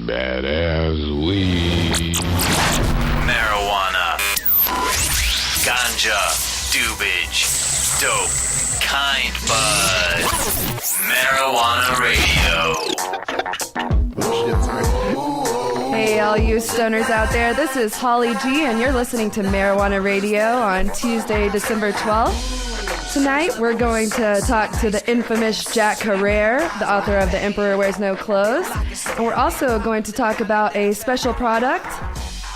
badass weed. Marijuana, ganja, doobage, dope, kind bud. Marijuana Radio. Hey, all you stoners out there, this is Holly G, and you're listening to Marijuana Radio on Tuesday, December 12th. Tonight, we're going to talk to the infamous Jack Herrera, the author of The Emperor Wears No Clothes. And we're also going to talk about a special product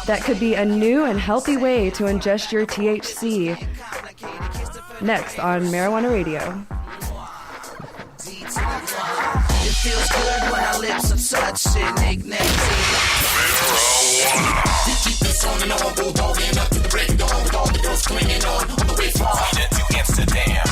that could be a new and healthy way to ingest your THC. Next on Marijuana Radio. It feels good when our lips have touched it. Marijuana. Keep this on and on, bulldogging up to the break of dawn with all the girls clinging on the way from To Amsterdam.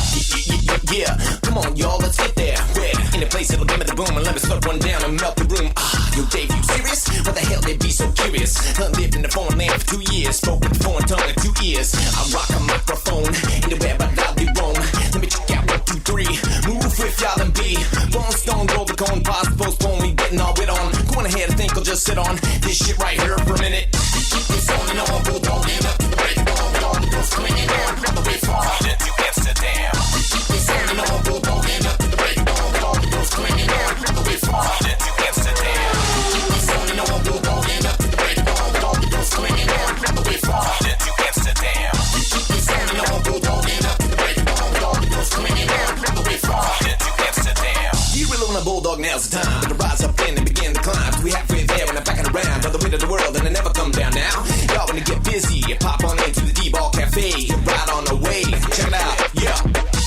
Yeah, come on, y'all, let's get there. Where? In a place that'll give me the boom and let me slow one down and melt the room. Yo, Dave, you serious? What the hell, they be so curious? I lived in the foreign land for 2 years, spoke with the foreign tongue in 2 ears. I rock a microphone, anywhere but I'll be wrong. Let me check out 1, 2, 3. Move with y'all and be. Bone, stone, roll the cone, pause, postpone, we getting all wit on. Go on ahead, think I'll just sit on this shit right here for a minute. Keep this on and on, bulldogging up to the break of dawn with all the girls clinging on the way from To Amsterdam. Keep this on and on, bulldogging up to the break of dawn with all the girls clinging on the way from To Amsterdam. Keep this on and on, bulldogging up to the break of dawn with all the girls clinging on the way from To Amsterdam. Keep this on and on, bulldogging up to the break of dawn with all the girls clinging on the way from To Amsterdam. You really on a bulldog, now's the time to rise up and begin to climb. We halfway there and I'm backing around by the weight of the world and I never come down now. Y'all wanna get busy, pop on into the D-Ball Cafe, right on the way. Check it out, yeah.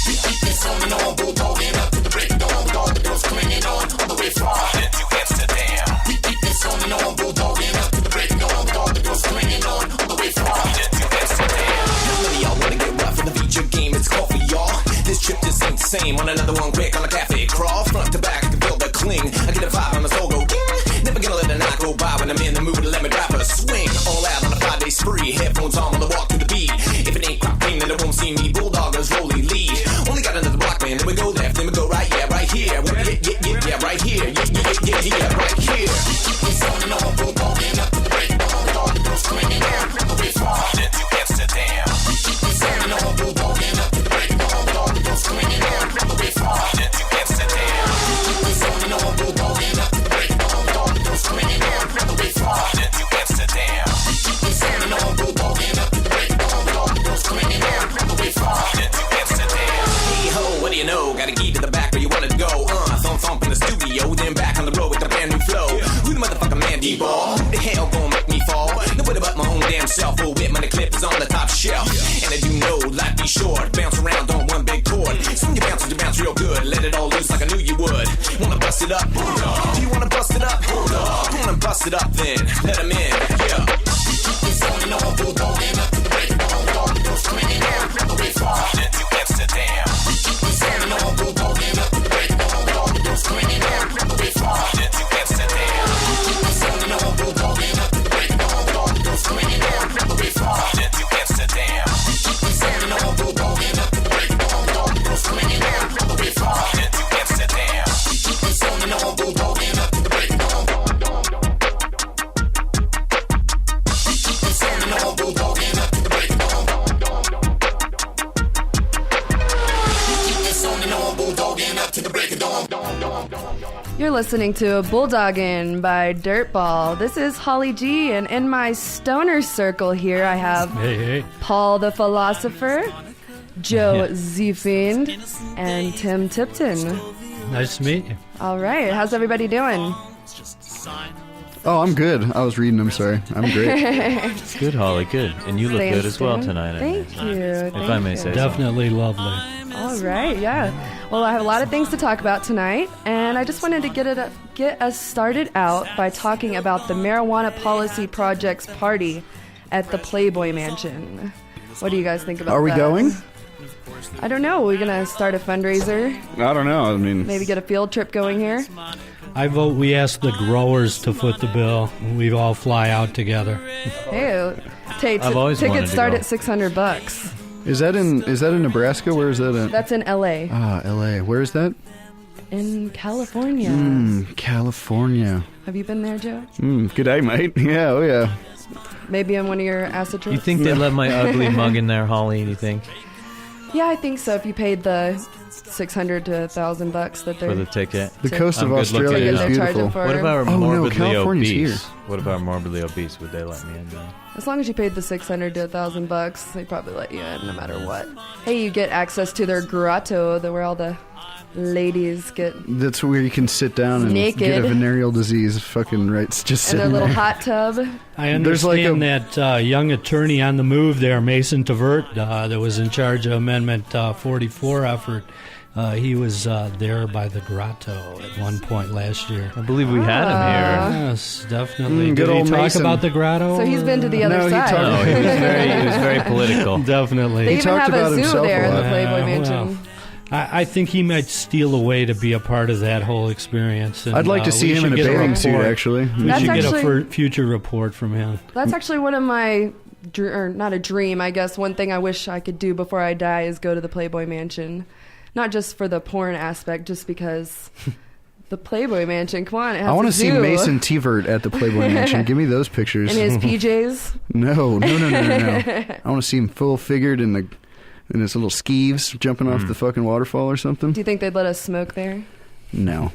Keep this on and on, bulldogging up to the break of dawn with all the girls clinging on the way from To Amsterdam. Keep this on and on, bulldogging up to the break of dawn with all the girls clinging on the way from To Amsterdam. How many y'all wanna get rough in the feature game? It's coffee, y'all. This trip just ain't the same. On another one quick on the cafe crawl, front to back, the build a cling. I get a vibe on the soul go ding. Never gonna let a night go by when I'm in the mood to let me drive a swing. All out on a 5-day spree, headphones on while I walk to the beat. If it ain't crop clean, then it won't see me. Bulldoggers rolling lead. Only got another block, man. Then we go left, then we go right, yeah, right here. Yeah, right here. Yeah, right here. Keep this on and on, bulldogging up to the break of dawn with all the girls clinging on the way from To Amsterdam. Keep this on and on, bulldogging up to the break of dawn with all the girls clinging on the way from To Amsterdam. Keep this on and on, bulldogging up to the break of dawn with all the girls clinging on the way from To Amsterdam. Keep this on and on, bulldogging up to the break of dawn with all the girls clinging on the way from To Amsterdam. Hey ho, what do you know? Got a key to the back where you wanted to go. Thump in the studio, then back on the road with a brand new flow. Who the motherfucker man, D-Ball? Who the hell gon' make me fall? Nobody but my own damn self. Oh, whip, money clip is on the top shelf. And I do know life be short. Bounce around on one big chord. So when you bounce real good. Let it all loose like I knew you would. Wanna bust it up? Do you wanna bust it up? Wanna bust it up then? Let 'em in, yeah. Keep this on and on, bulldogging up to the break of dawn with all the girls clinging on the way from To Amsterdam. Keep this on and on, bulldogging up to the break of dawn with all the girls clinging on the way from To Amsterdam. Keep this on and on, bulldogging up to the break of dawn with all the girls clinging on the way from To Amsterdam. Keep this on and on, bulldogging up to the break of dawn with all the girls clinging on the way from To Amsterdam. Keep this on and on, bulldogging up to the break of dawn. Keep this on and on, bulldogging up to the break of dawn. Keep this on and on, bulldogging up to the break of dawn. You're listening to Bulldoggin' by Dirtball. This is Holly G, and in my stoner circle here, I have Hey. Paul the Philosopher, Joe Z-Fiend, and Tim Tipton. Nice to meet you. All right, how's everybody doing? Oh, I'm good. I was reading. I'm sorry. I'm great. It's good, Holly. Good, and you look Thanks, good as well Tim. tonight. Thank you. If I may say so. Definitely lovely. All right, yeah. Well, I have a lot of things to talk about tonight, and I just wanted to get us started out by talking about the Marijuana Policy Project's party at the Playboy Mansion. What do you guys think about that? Are we going? I don't know. We're going to start a fundraiser, I don't know. I mean, maybe get a field trip going here. I vote we ask the growers to foot the bill. We all fly out together. Hey, I've always wanted tickets to start go. at $600. is that in Nebraska? Where is that at? That's in LA. Ah, L.A. Where is that? in California. California. Have you been there, Joe? Good day, mate. Yeah, oh yeah. Maybe on one of your acid trips? You think they'd let my ugly mug in there, Holly? Do you think? Yeah, I think so. If you paid the $600 to $1,000 that they're For the ticket? The coast of I'm good Australia looking is they're charging beautiful. for. What if I were Oh, no, morbidly California's obese? here. What if I were morbidly obese? Would they let me in there? As long as you paid the $600 to $1,000, they probably let you in no matter what. Hey, you get access to their grotto, where all the ladies get That's where you can sit down and Naked. get a venereal disease. Fucking right. It's just in their sitting little there. hot tub. I There's like understand that young attorney on the move there, Mason Tavert, that was in charge of Amendment 44 effort. He was there by the grotto at one point last year. I believe we had him here. Yes, definitely. good Did he old talk Mason. about the grotto? So he's been to the other No, he side. talked- No, he was very political. Definitely. They even talked have a about zoo himself there a in the lot. Playboy Yeah, Mansion. well, I think he might steal away to be a part of that whole experience. And, I'd like to see we him in should a get bathing suit, report. actually. We That's should get actually- a future report from him. That's actually one of my, or not a dream, I guess. One thing I wish I could do before I die is go to the Playboy Mansion. Not just for the porn aspect, just because the Playboy Mansion, come on, it has I want a to see zoo. Mason Tevert at the Playboy Mansion. Give me those pictures. In his PJs. No. I want to see him full figured in his little skeeves jumping off the fucking waterfall or something. Do you think they'd let us smoke there? No.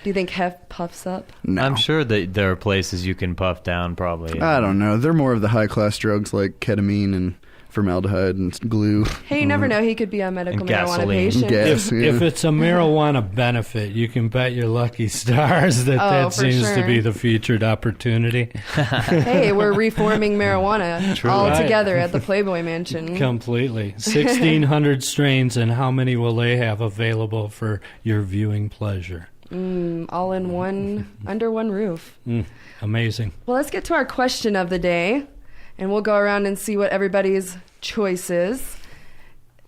Do you think Hef puffs up? No. I'm sure that there are places you can puff down, probably. I don't know. They're more of the high class drugs like ketamine and formaldehyde and glue. Hey, you never know. He could be a medical And marijuana gasoline. patient. Gas. If, Yeah. if it's a marijuana benefit, you can bet your lucky stars that Oh, that for seems to sure. be the featured opportunity. Hey, we're reforming marijuana all Right. together at the Playboy Mansion. Completely. 1,600 strains, and how many will they have available for your viewing pleasure? All in one, under one roof. Amazing. Well, let's get to our question of the day, and we'll go around and see what everybody's choice is.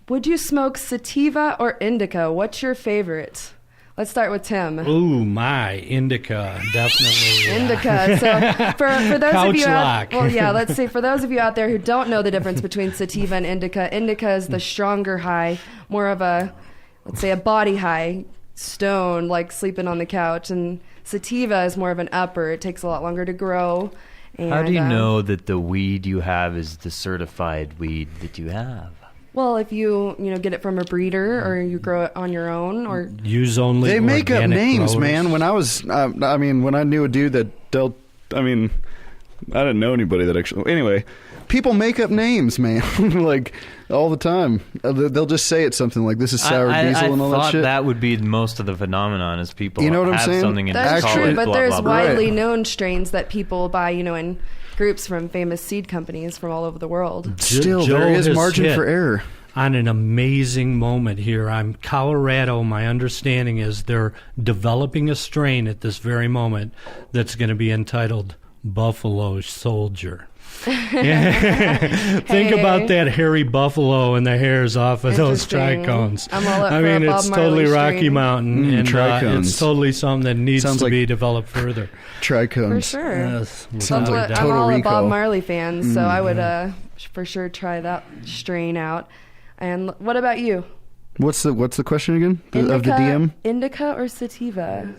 Would you smoke sativa or indica? What's your favorite? Let's start with Tim. Ooh, my indica, definitely. Indica. So for those Couch of you lock. well, yeah, let's see. For those of you out there who don't know the difference between sativa and indica is the stronger high, more of a, let's say, a body high, stone, like sleeping on the couch, and sativa is more of an upper. It takes a lot longer to grow. And, How do you know that the weed you have is the certified weed that you have? Well, if you get it from a breeder or you grow it on your own, or Use only They make up organic names, growers. man. When I was, when I knew a dude that dealt, I didn't know anybody that actually. Anyway, people make up names, man, like all the time. They'll just say it's something like this is sour diesel and all I that thought shit. that would be most of the phenomenon is people You know what I'm have saying? something and that's call true, it but blah, there's blah, blah. widely Right. known strains that people buy, in groups from famous seed companies from all over the world. Still, Joe there is has margin hit for error. on an amazing moment here. I'm Colorado. My understanding is they're developing a strain at this very moment that's going to be entitled Buffalo Soldier. Think about that hairy buffalo and the hairs off of those Interesting. trichomes. I'm all up I for a mean, Bob it's Marley totally strain. Rocky Mountain, and trichomes. it's totally something that needs Sounds to like- be developed further. Trichomes. For sure. Yes, Sounds like I'm Total all a Recall. Bob Marley fan, so I would for sure try that strain out. And what about you? What's the question again? Of the DM? Indica or sativa?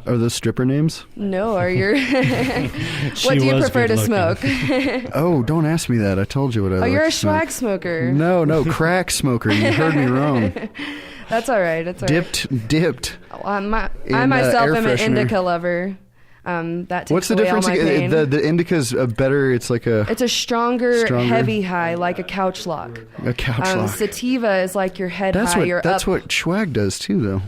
Are those stripper names? No, or you're. She What do you was prefer to good-looking. smoke? Oh, don't ask me that. I told you what I Oh, like you're to a smoke. swag smoker. No, crack smoker. You heard me wrong. That's all right. That's all right. Dipped. I in, myself air am an freshener. indica lover. That takes What's the away difference? all my pain. The indica's a better. It's like It's a stronger, Stronger? heavy high, like a couch lock. a couch lock. Sativa is like your head That's high. what You're that's up. what swag does too, though.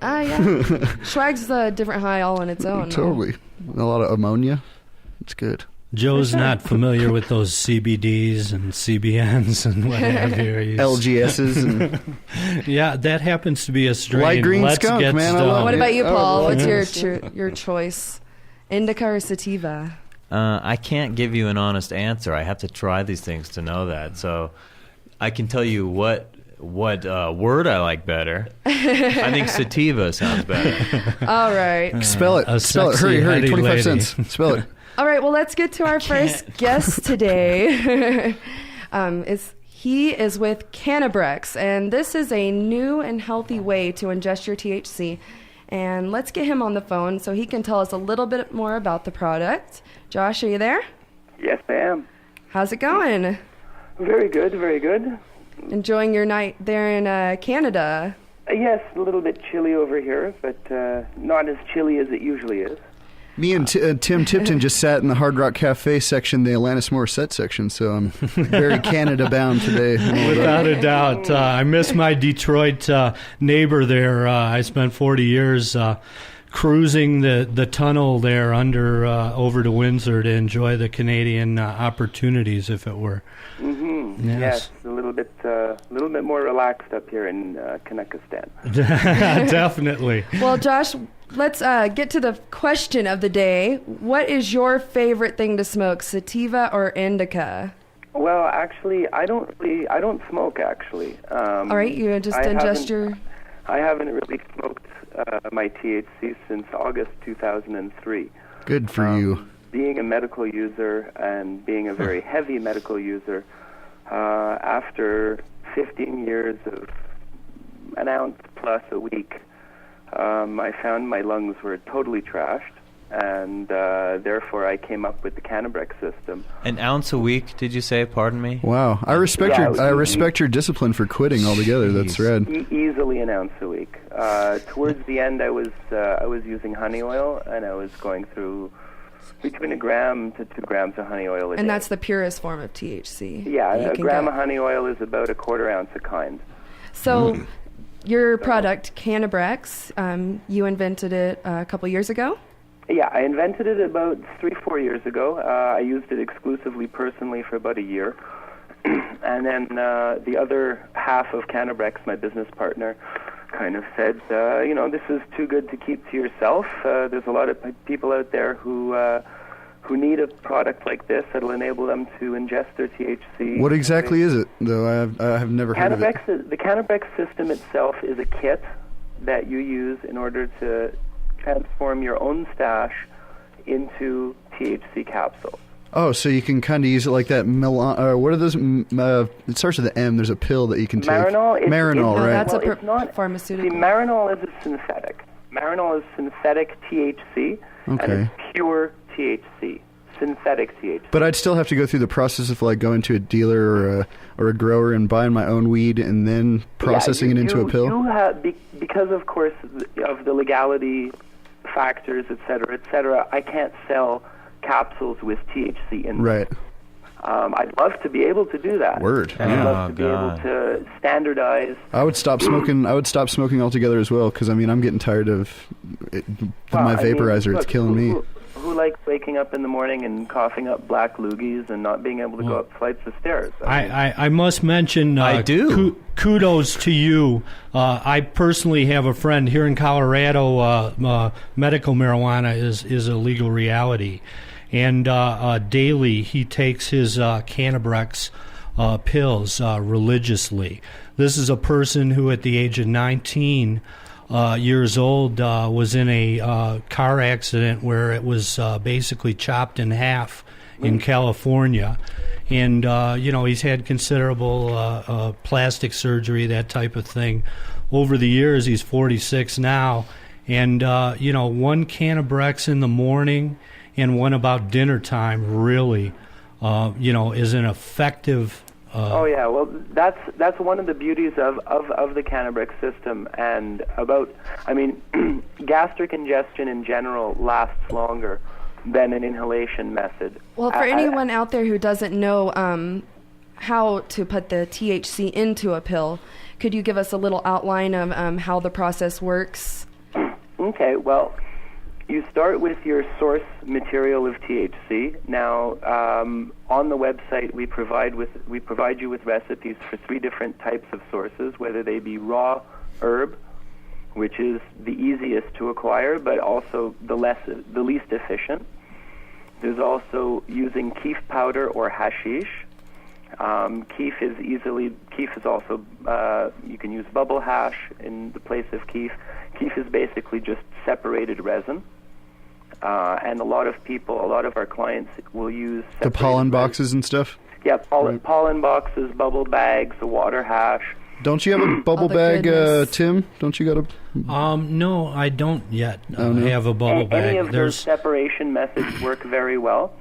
Yeah. Swag's a different high all on its own. Totally. A lot of ammonia. It's good. Joe's not familiar with those CBDs and CBNs and what have you. He's- LGSs and Yeah, that happens to be a strain. Light green Let's skunk, get man. I stoned. love What it. about you, Oh, Paul? well, What's yes. your choice? Indica or sativa? I can't give you an honest answer. I have to try these things to know that. So I can tell you what word I like better. I think sativa sounds better. All right. spell it. A Spell it. sexy, Hurry, heady 25 lady. cents. Spell it. All right. Well, let's get to our first guest today. He is with Cannibrex, and this is a new and healthy way to ingest your THC. And let's get him on the phone so he can tell us a little bit more about the product. Josh, are you there? Yes, I am. How's it going? Very good, very good. Enjoying your night there in Canada? Yes, a little bit chilly over here, but not as chilly as it usually is. Me and Tim Tipton just sat in the Hard Rock Cafe section, the Alanis Morissette section, so I'm very Canada-bound today. Without a doubt. I miss my Detroit neighbor there. I spent 40 years cruising the tunnel there under over to Windsor to enjoy the Canadian opportunities, if it were. Mm-hmm. Yes, a little bit more relaxed up here in Kanakistan. Definitely. Well, Josh, let's get to the question of the day. What is your favorite thing to smoke, sativa or indica? Well, actually, I don't smoke. Actually, all right, you just ingest your. I haven't really smoked my THC since August 2003. Good for you. Being a medical user and being a very heavy medical user, after 15 years of an ounce plus a week, I found my lungs were totally trashed, and therefore I came up with the Cannibrex system. An ounce a week, did you say? Pardon me? Wow, I respect your discipline for quitting altogether. That's rad. Easily an ounce a week. Towards the end, I was using honey oil, and I was going through between 1 gram to 2 grams of honey oil a day. And that's the purest form of THC. Yeah, a gram of honey oil is about 1/4 ounce a kind. So, your product, Cannibrex, you invented it a couple years ago? Yeah, I invented it about 3-4 years ago. I used it exclusively personally for about a year. And then the other half of Cannibrex, my business partner, kind of said, this is too good to keep to yourself. There's a lot of people out there who need a product like this that'll enable them to ingest their THC. What exactly is it, though? I have never heard of it. The Cannibrex system itself is a kit that you use in order to transform your own stash into THC capsules. Oh, so you can kind of use it like that. What are those? It starts with an M. There's a pill that you can take. Marinol. Marinol, right? That's it's not pharmaceutical. See, Marinol is a synthetic. Marinol is synthetic THC, and it's pure THC, synthetic THC. But I'd still have to go through the process of like going to a dealer or a grower and buying my own weed and then processing it into a pill. You have, because of course of the legality factors, et cetera, I can't sell capsules with THC in them. Right. I'd love to be able to do that. Word. I'd love to be able to standardize. I would stop smoking. I would stop smoking altogether as well, because I'm getting tired of my vaporizer. It's killing me. Who likes waking up in the morning and coughing up black loogies and not being able to go up flights of stairs? I must mention, I do. Kudos to you. I personally have a friend here in Colorado. Medical marijuana is a legal reality, and daily he takes his Cannibrex pills religiously. This is a person who, at the age of 19 years old, was in a car accident where it was basically chopped in half in California. And, he's had considerable plastic surgery, that type of thing. Over the years, he's 46 now. And, one Cannibrex in the morning and one about dinner time really, is an effective... well, that's one of the beauties of the Cannibrex system, and gastric ingestion in general lasts longer than an inhalation method. Well, for anyone out there who doesn't know how to put the THC into a pill, could you give us a little outline of how the process works? Okay, well, you start with your source material of THC. Now, on the website, we provide you with recipes for 3 different types of sources, whether they be raw herb, which is the easiest to acquire, but also the least efficient. There's also using keef powder or hashish. Keef is also, you can use bubble hash in the place of keef. Keef is basically just separated resin. And a lot of our clients will use the pollen boxes and stuff. Yeah, pollen boxes, bubble bags, a water hash. Don't you have a bubble the bag, goodness. Tim? Don't you got a... No, I don't yet Oh, no? have a bubble bag. Any of those separation methods work very well.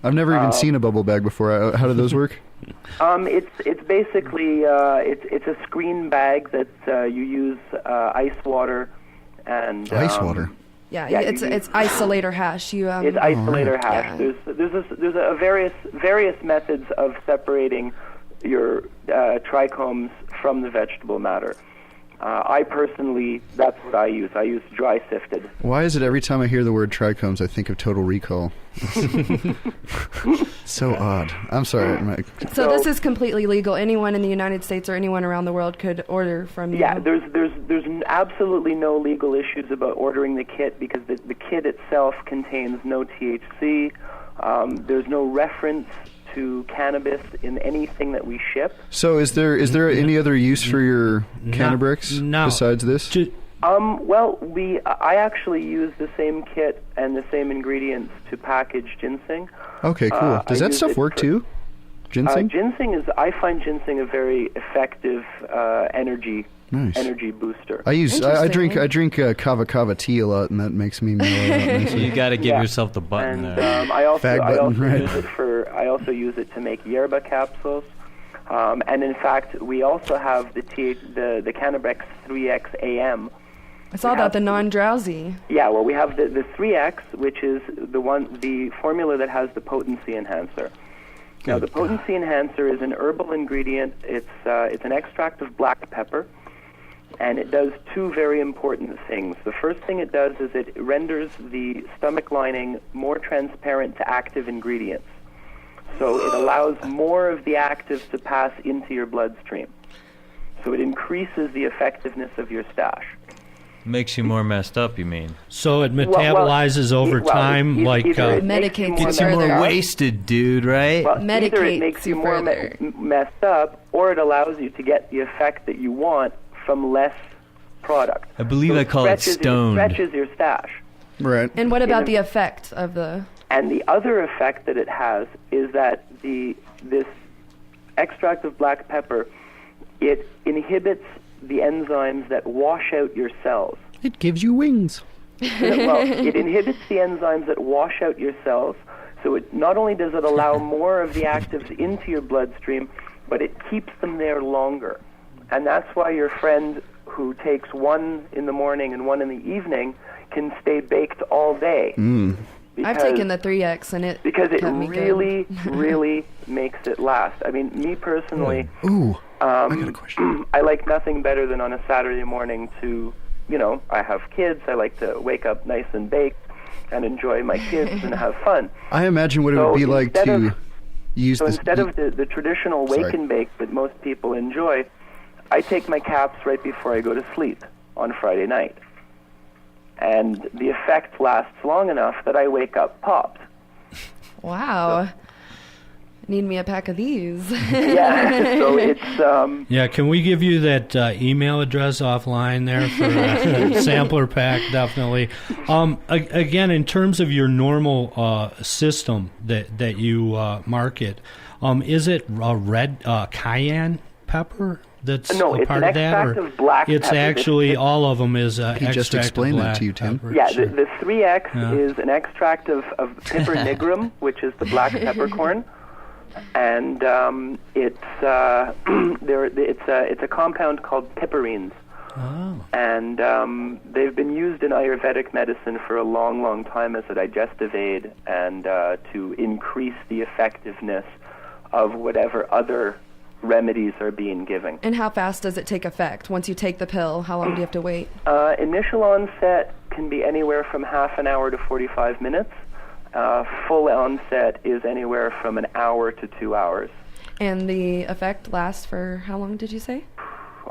I've never even seen a bubble bag before. How do those work? It's basically it's a screen bag that you use ice water and Ice water. Yeah, Yeah, it's isolator hash. You It's isolator hash. Yeah. There's a various methods of separating your trichomes from the vegetable matter. I personally, that's what I use. I use dry sifted. Why is it every time I hear the word trichomes, I think of Total Recall? So odd. I'm sorry, Mike. So this is completely legal. Anyone in the United States or anyone around the world could order from you. Yeah, there's absolutely no legal issues about ordering the kit because the kit itself contains no THC. There's no reference to cannabis in anything that we ship. So is there any other use for your Cannibrex no. besides this? Well, I actually use the same kit and the same ingredients to package ginseng. Okay, cool. Does I that use stuff it work too? Ginseng? I find ginseng a very effective energy booster. I drink kava tea a lot, and that makes me mellow out nicely. You got to give yourself the button And there. I also right. use it to make yerba capsules. And in fact, we also have the Cannibrex 3X AM. I saw that, the non-drowsy. Yeah, well, we have the 3X, which is the formula that has the potency enhancer. Now, the potency enhancer is an herbal ingredient. It's an extract of black pepper, and it does two very important things. The first thing it does is it renders the stomach lining more transparent to active ingredients. So it allows more of the actives to pass into your bloodstream. So it increases the effectiveness of your stash. Makes you more messed up, you mean? So it metabolizes over time, like medicates Gets you more wasted, dude, right? Well, either it Medicates makes you you more further. messed up, or it allows you to get the effect that you want from less product. I believe I call it stoned. It stretches your stash. Right. And what about the effect of the... And the other effect that it has is that this extract of black pepper, it inhibits the enzymes that wash out your cells. It gives you wings. Well, it inhibits the enzymes that wash out your cells, so it not only does it allow more of the actives into your bloodstream, but it keeps them there longer. And that's why your friend who takes one in the morning and one in the evening can stay baked all day. I've taken the 3X and it Because it kept me really, good. really makes it last. I mean, me personally, Ooh, I got a question. I like nothing better than on a Saturday morning to, I have kids. I like to wake up nice and baked and enjoy my kids and have fun. I imagine what it would be like to use So this. instead of the traditional wake and bake that most people enjoy, I take my caps right before I go to sleep on Friday night. And the effect lasts long enough that I wake up popped. Wow. Need me a pack of these. Yeah, so it's... Yeah, can we give you that email address offline there for a sampler pack? Definitely. Again, in terms of your normal system that you market, is it a red cayenne pepper that's No, a it's part an of that? extract of black it's pepper. actually all of them is He extract just of explained that black to you, Tim. pepper. Yeah, Sure. the 3X Yeah. is an extract of pipper nigrum, which is the black peppercorn, and it's a compound called piperines, and they've been used in Ayurvedic medicine for a long, long time as a digestive aid and to increase the effectiveness of whatever other remedies are being given. And how fast does it take effect? Once you take the pill, how long do you have to wait? Initial onset can be anywhere from half an hour to 45 minutes. Full onset is anywhere from an hour to 2 hours. And the effect lasts for how long did you say?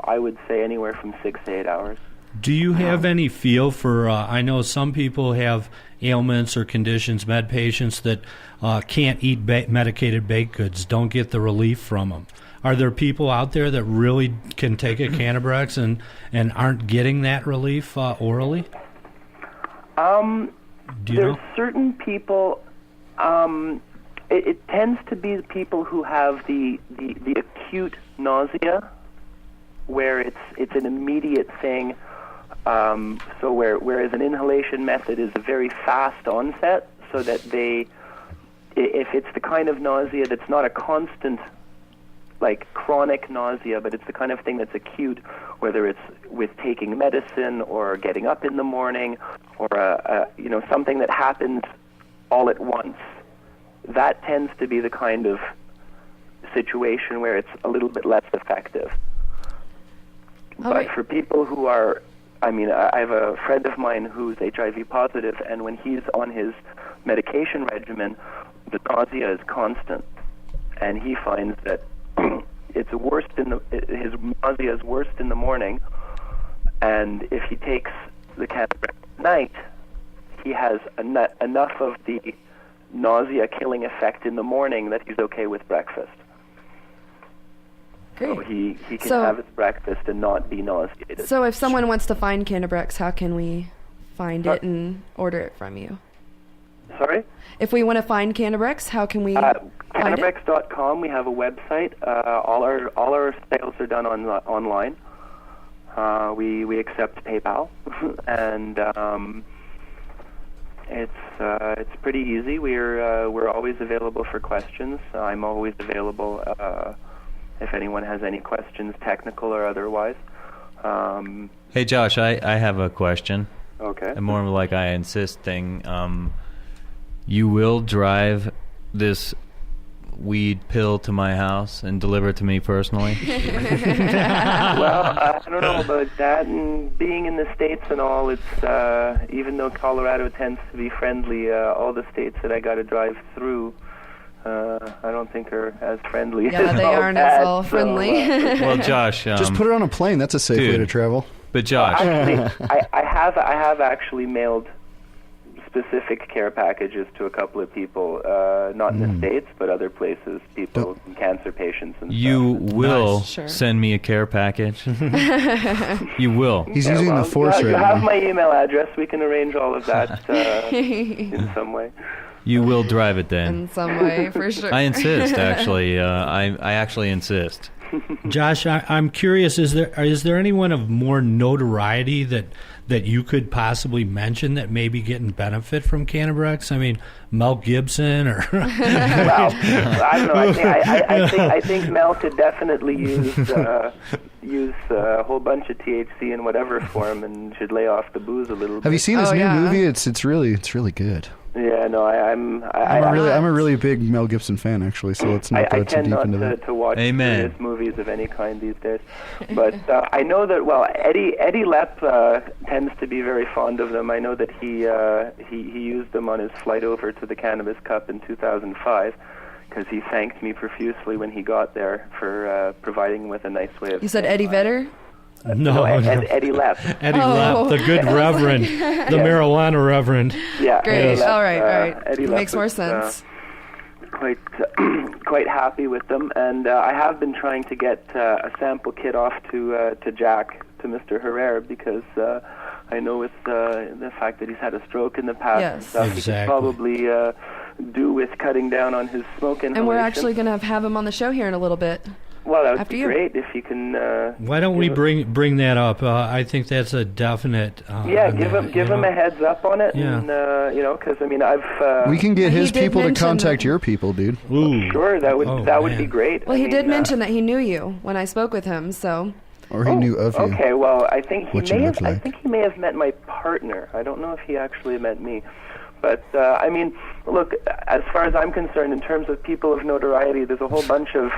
I would say anywhere from 6 to 8 hours. Do you have any feel for, I know some people have ailments or conditions, med patients that can't eat medicated baked goods, don't get the relief from them. Are there people out there that really can take a Cannibrex and aren't getting that relief orally? There's certain people, It tends to be the people who have the acute nausea, where it's an immediate thing. So whereas an inhalation method is a very fast onset, so that if it's the kind of nausea that's not a constant, like chronic nausea, but it's the kind of thing that's acute, whether it's with taking medicine or getting up in the morning, or something that happens all at once, that tends to be the kind of situation where it's a little bit less effective. But for people who are, I have a friend of mine who's HIV positive, and when he's on his medication regimen, the nausea is constant, and he finds that his nausea is worst in the morning, and if he takes the Cannibrex at night, he has enough of the nausea-killing effect in the morning that he's okay with breakfast. Great. So he can have his breakfast and not be nauseated. So if someone wants to find Cannibrex, how can we find it and order it from you? Sorry? If we want to find Cannibrex, how can we find it? Cannibrex.com, we have a website. All our sales are done online. We accept PayPal, and it's pretty easy. We're always available for questions. I'm always available if anyone has any questions, technical or otherwise. Hey, Josh, I have a question. Okay. And more like I insist thing. You will drive this weed pill to my house and deliver it to me personally? Well, I don't know about that. And being in the States and all, it's even though Colorado tends to be friendly, all the states that I got to drive through, I don't think are as friendly. Yeah, they aren't as all friendly. Well, Josh, just put it on a plane. That's a safe way to travel. But Josh, actually, I have actually mailed specific care packages to a couple of people, not in the States, but other places, people, cancer patients and you stuff. will send me a care package? You will. He's using the force you right have now. my email address. We can arrange all of that in some way. You will drive it then. In some way, for sure. I insist, actually. I actually insist. Josh, I'm curious, is there anyone of more notoriety that you could possibly mention that may be getting benefit from Cannibrex? I mean, Mel Gibson or... Well, I don't know. I think Mel could definitely use a whole bunch of THC in whatever form, and should lay off the booze a little bit. Have you seen this new movie? It's really good. Yeah, no, I'm a really big Mel Gibson fan, actually. So let's not go too deep into that. I tend not to watch serious movies of any kind these days, but I know that Eddie Lepp tends to be very fond of them. I know that he used them on his flight over to the Cannabis Cup in 2005. Because he thanked me profusely when he got there for providing him with a nice way of... You said Eddie Vedder? No, Eddie Lepp. Eddie Lepp, the good reverend, the marijuana reverend. Yeah. Great. Lepp, all right. Eddie Makes Lepp more was, sense. Quite happy with them, and I have been trying to get a sample kit off to Jack, to Mr. Herrera, because I know with the fact that he's had a stroke in the past and stuff, he could probably do with cutting down on his smoke inhalation. And we're actually going to have him on the show here in a little bit. Well, that would be great if you can... Why don't we bring that up? I think that's a definite... give him a heads up on it, and because I've... we can get his people to contact your people, dude. Ooh. Sure, that would be great. Well, he did mention that he knew you when I spoke with him, so... Or he knew of you. Okay, well, I think he may have met my partner. I don't know if he actually met me. But, look, as far as I'm concerned, in terms of people of notoriety, there's a whole bunch of,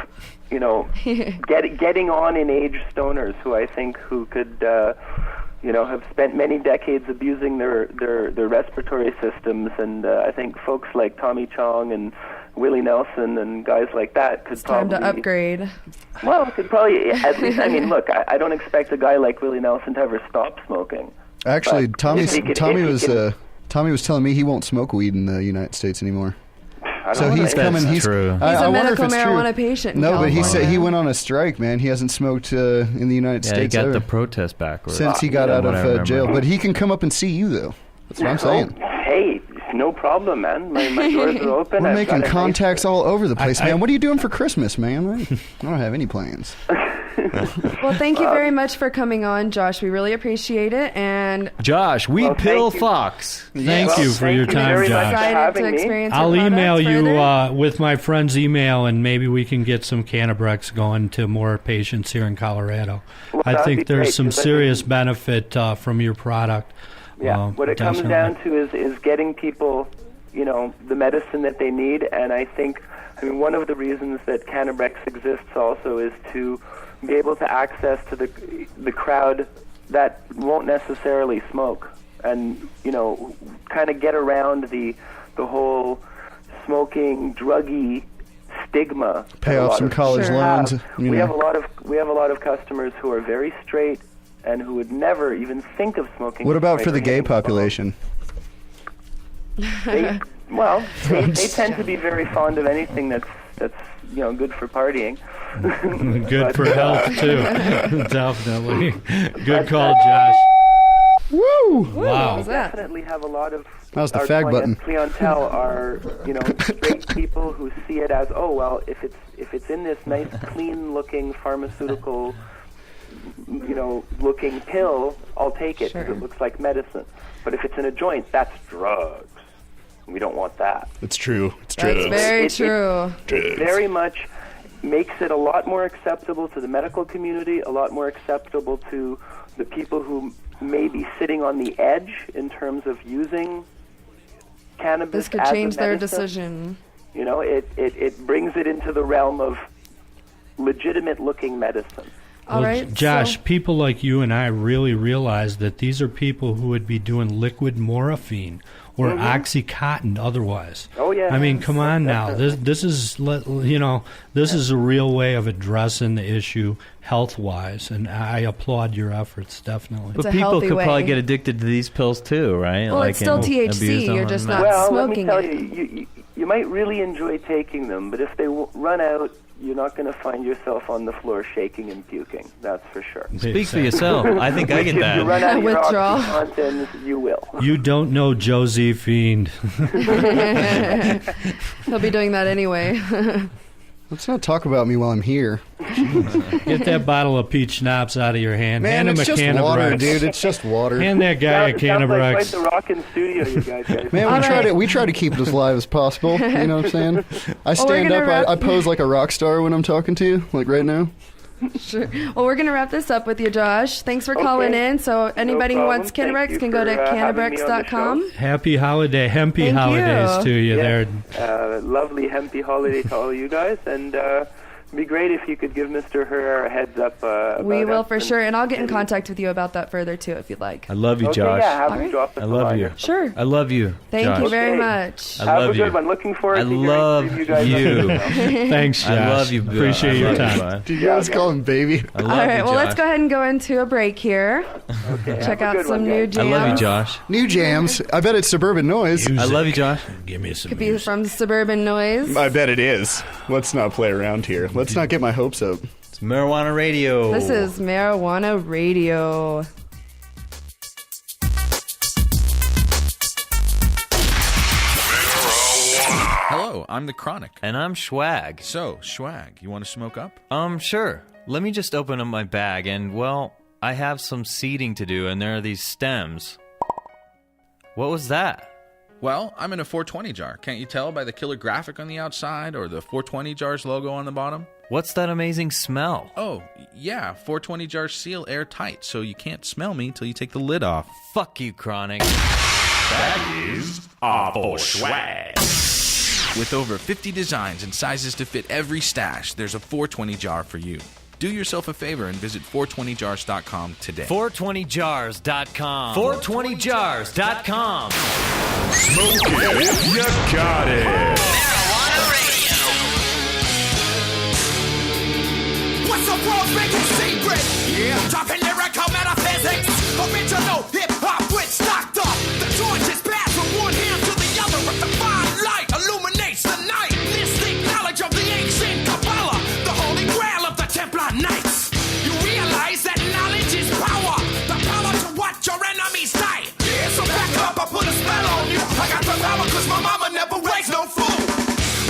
getting on in age stoners who could, have spent many decades abusing their respiratory systems. And I think folks like Tommy Chong and Willie Nelson and guys like that could time to upgrade. Well, could probably, at least, look, I don't expect a guy like Willie Nelson to ever stop smoking. Actually, Tommy was telling me he won't smoke weed in the United States anymore. So he's coming. He's true. He's a medical marijuana patient. No, but he said he went on a strike, man. He hasn't smoked in the United States. He got ever. the protest back since he got out of jail. But he can come up and see you, though. That's what I'm saying. Hey, No problem, man. My doors are open. We're I've making got a contacts all over the place, I- man. What are you doing for Christmas, man? I don't have any plans. Well, thank you very much for coming on, Josh. We really appreciate it, and Josh, Weed Well, Pill thank you. Fox. Thank you for your Thank you time, very much Josh. for excited having to me. experience I'll your email products you further. with my friend's email, and maybe we can get some Cannibrex going to more patients here in Colorado. Well, I that'd think be there's great, some 'cause I serious think- benefit from your product. Yeah, what it Definitely. comes down to is getting people, the medicine that they need. And I think, one of the reasons that Cannibrex exists also is to be able to access to the crowd that won't necessarily smoke, and kind of get around the whole smoking druggy stigma. Pay that a off lot some of college people loans, have. you We know. have a lot of customers who are very straight and who would never even think of smoking. What about for the cigarette gay anymore. population? They tend to be very fond of anything that's good for partying. Good But, for health, too. Definitely. Good call, Josh. Woo! Wow. What was that? Definitely have a lot of That was the our fag button. clientele are straight people who see it as, oh well, if it's in this nice clean looking pharmaceutical looking pill, I'll take it because Sure. it looks like medicine. But if it's in a joint, that's drugs. We don't want that. It's true. It's That's very It- true. It very much makes it a lot more acceptable to the medical community, a lot more acceptable to the people who may be sitting on the edge in terms of using cannabis. This could as a change their medicine. decision. It brings it into the realm of legitimate looking medicine. All Well, right, Josh, so- people like you and I really realize that these are people who would be doing liquid morphine or Oxycontin otherwise. Oh, yeah. I mean, come on now. Definitely. This is a real way of addressing the issue health-wise, and I applaud your efforts, definitely. It's But a people healthy could probably way. get addicted to these pills too, right? Well, it's still and THC, abuse them you're on just that. not Well, let me smoking tell it. you might really enjoy taking them, but if they run out, you're not going to find yourself on the floor shaking and puking. That's for sure. Speak for yourself. I think I get If you run that. out of your Withdrawal. OxyContin, you will. You don't know Josephine. He'll be doing that anyway. Let's not talk about me while I'm here. Get that bottle of peach schnapps out of your hand. Man, Hand him it's a just Cannibrex. water, dude. It's just water. Hand that guy a Sounds like quite Cannibrex. the rockin' studio you guys got. Man, All right. we try to keep it as live as possible. You know what I'm saying? I stand gonna up. wrap- I pose like a rock star when I'm talking to you, like right now. Sure. Well, we're going to wrap this up with you, Josh. Thanks for calling in. So anybody who problem. wants Thank Cannibrex you can go to for, having me on the cannibrex.com. Happy holiday, hempy Thank holidays you. to you Yeah. there. Lovely hempy holiday to all you guys, and it'd be great if you could give Mr. Herrera a heads up. We about will us for and- sure, and I'll get in contact with you about that further too if you'd like. I love you, Okay, Josh. yeah, have All him right. drop us I a love line you. or something. Sure. I love you. Thank Josh. you very Okay. much. I Have love a good you. one. Looking forward I to hearing love you guys. you. Thanks, Josh. I love you. Bill. Appreciate I your love you, time. bud. Dude, you guys call him baby. I love All right, you, well, let's Josh. go ahead and go into a break here. Okay, Check have a out good some one, new guys. jams. I love you, Josh. New jams. I bet it's Suburban Noise. I love you, Josh. Give me some Could be music. from Suburban Noise. I bet it is. Let's not play around here. Let's not get my hopes up. It's Marijuana Radio. This is Marijuana Radio. Hello, I'm the Chronic. And I'm Schwag. So, Schwag, you want to smoke up? Sure. Let me just open up my bag, and, well, I have some seeding to do, and there are these stems. What was that? Well, I'm in a 420 jar. Can't you tell by the killer graphic on the outside or the 420 jar's logo on the bottom? What's that amazing smell? Oh, yeah, 420 jars seal airtight, so you can't smell me till you take the lid off. Fuck you, Chronic. With over 50 designs and sizes to fit every stash, there's a 420 jar for you. Do yourself a favor and visit 420jars.com today. 420jars.com. 420jars.com. You got it. Marijuana Radio. What's the world's biggest secret? Yeah, dropping lyrical metaphysics. Original hip hop with stocked up. The torch is passed from one hand to the other. With the fine light illuminates the night. Mystic knowledge of the ancient Kabbalah, the holy grail of the Templar Knights. You realize that knowledge is power. The power to watch your enemies die. Yeah, so back up, I put a spell on you. I got the power, cause my mama never raised no fool.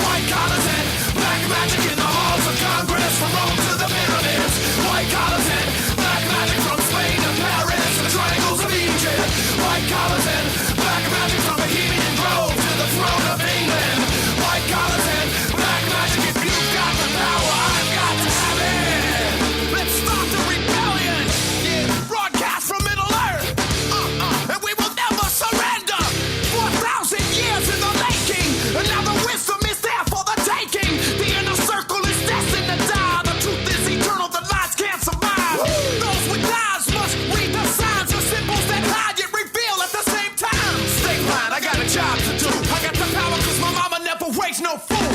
White collars and black magic in the halls of Congress, from Rome to the pyramids. White collars and black magic from Spain to Paris, the triangles of Egypt. White collars and black magic from Bohemian Grove to the throne of England. White collars and black magic, if you've got the power, I've got to have it. Let's start the rebellion. Yeah, broadcast from Middle Earth. And we will never surrender. 4,000 years in the making, and now the wisdom is there for the taking. The inner circle is destined to die. The truth is eternal, the lies can't survive. Those with eyes must read the signs, the symbols that hide yet reveal at the same time. Stay blind, I got a job to do. I got the power cause my mama never raised no fool.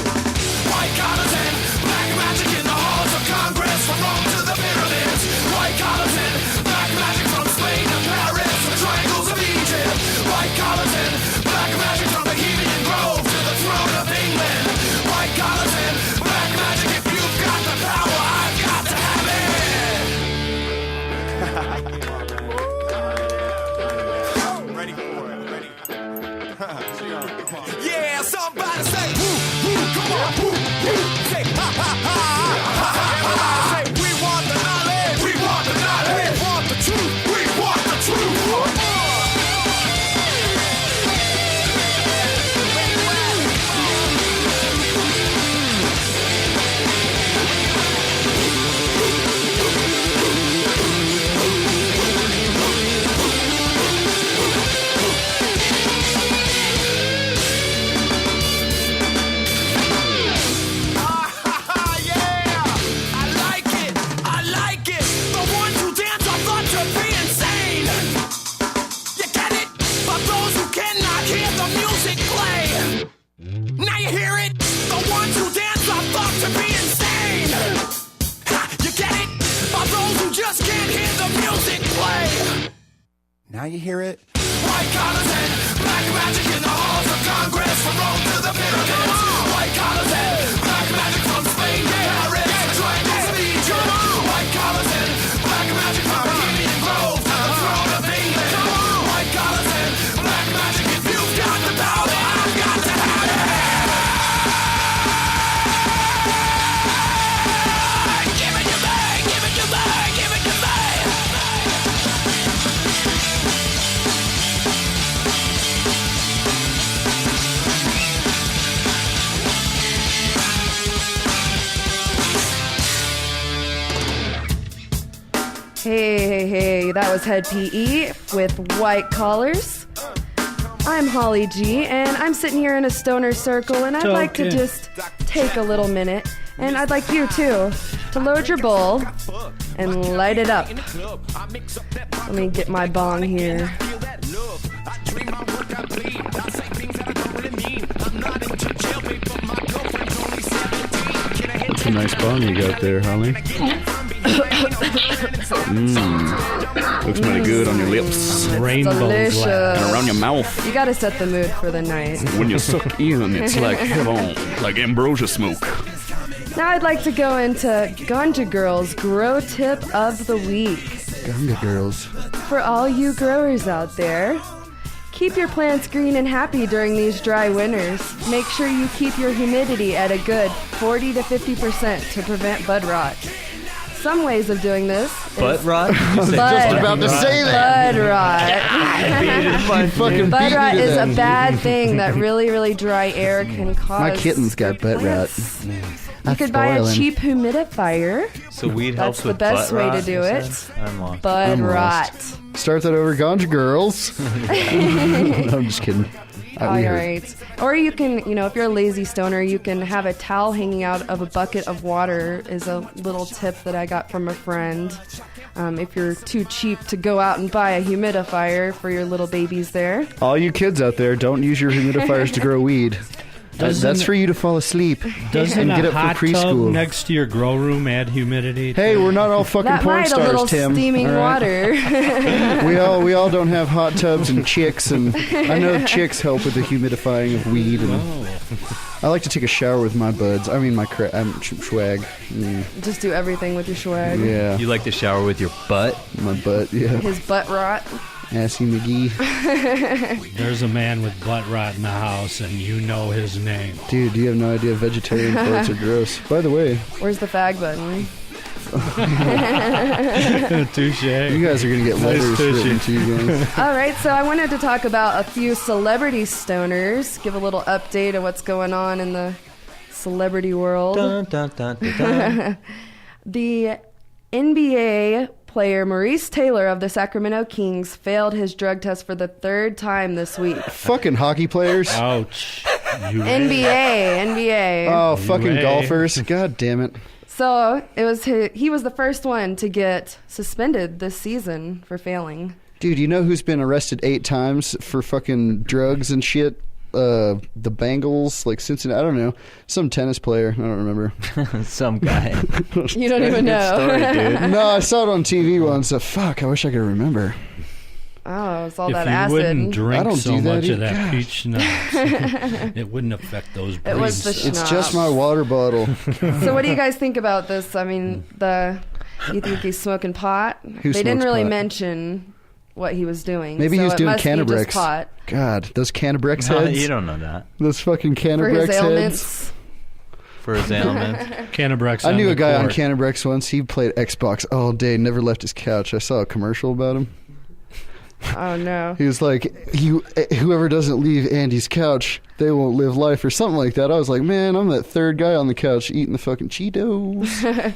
White collars and black magic in the halls of Congress, from Rome to the pyramids. White collars and black magic from Spain to Paris, the triangles of Egypt. White collars and black magic from Bohemian Grove to the throne of England. White collars and black magic, if you've got the power, I've got to have it. Ready for it, ready. Yeah, somebody say woo, woo, come on, woo, woo. Say ha, ha, ha, ha, ha. Say we want the knowledge, we want the knowledge. We want the truth, we want the truth. Now you hear it? The ones who dance are thought to be insane. Ha, you get it? For those who just can't hear the music play. Now you hear it? White collars and black magic in the halls of Congress, from Rome to the pyramids. White collars and black magic from Spain to Paris, the triangles of Egypt. White collars and black magic from Bohemian Grove to the throne of England. White collars and black magic, if you've got the power, I've got to have it. Give it to me, give it to me, give it to me. Hey, that was Head PE with White Collars. I'm Holly G, and I'm sitting here in a stoner circle, and I'd like to just take a little minute, and I'd like you too, to load your bowl and light it up. Let me get my bong here. That's a nice bong you got there, Holly. Looks mighty good on your lips. Rainbow delicious. glass. And around your mouth. You gotta set the mood for the night. When you suck in, it's like heaven, like ambrosia smoke. Now I'd like to go into Ganja Girls Grow Tip of the Week. Ganja Girls. For all you growers out there, keep your plants green and happy during these dry winters. Make sure you keep your humidity at a good 40 to 50% to prevent bud rot. Some ways of doing this is Butt rot? I was just about to say that. Bud rot is a bad thing that really, really dry air can cause. My kitten's got butt rot. You could buy a cheap humidifier. So weed helps That's the with best butt way rot, to do you it. said? I'm lost. Bud I'm rot. lost. Start that over, Ganja Girls. No, I'm just kidding. All right. Or you can, if you're a lazy stoner, you can have a towel hanging out of a bucket of water is a little tip that I got from a friend. If you're too cheap to go out and buy a humidifier for your little babies there. All you kids out there, don't use your humidifiers to grow weed. That's for you to fall asleep Doesn't and get a up hot for tub preschool. next to your grow room add humidity? Hey, we're not all fucking That porn might a stars, little Tim. steaming all right? water. We all don't have hot tubs and chicks, and I know chicks help with the humidifying of weed. And I like to take a shower with my buds. I mean, my swag. Just do everything with your swag. Yeah, You like to shower with your butt? my butt. Yeah, His butt rot. Assy McGee. There's a man with butt rot in the house, and you know his name. Dude, you have no idea vegetarian farts are gross. By the way, Where's the fag button? Touche. you guys are going to get letters written to you guys. All right, so I wanted to talk about a few celebrity stoners, give a little update of what's going on in the celebrity world. Dun, dun, dun, dun, dun. The NBA player Maurice Taylor of the Sacramento Kings failed his drug test for the third time this week. Fucking hockey players. Ouch. You NBA. Oh, fucking Ray. golfers. God damn it. So he was the first one to get suspended this season for failing. Dude, you know who's been arrested 8 times for fucking drugs and shit? The Bengals, like Cincinnati, I don't know. Some tennis player, I don't remember. Some guy. You don't even know. Story, dude. No, I saw it on TV once. Fuck, I wish I could remember. Oh, it's all If that you acid. wouldn't I drink don't so do that much either. of that Gosh. peach schnapps, it wouldn't affect those It was brain the cells. It's just my water bottle. So what do you guys think about this? I mean, you think he's smoking pot? They didn't smokes really pot? mention what he was doing. Maybe so he was it doing must be just Cannibrex. pot God, those Cannibrex No, heads. you don't know that. Those fucking for Cannibrex his heads. ailments. For his ailment. Cannibrex. I on knew the a guy on court. Cannibrex once. He played Xbox all day, never left his couch. I saw a commercial about him. Oh no. He was like, whoever doesn't leave Andy's couch, they won't live life or something like that. I was like, man, I'm that third guy on the couch eating the fucking Cheetos.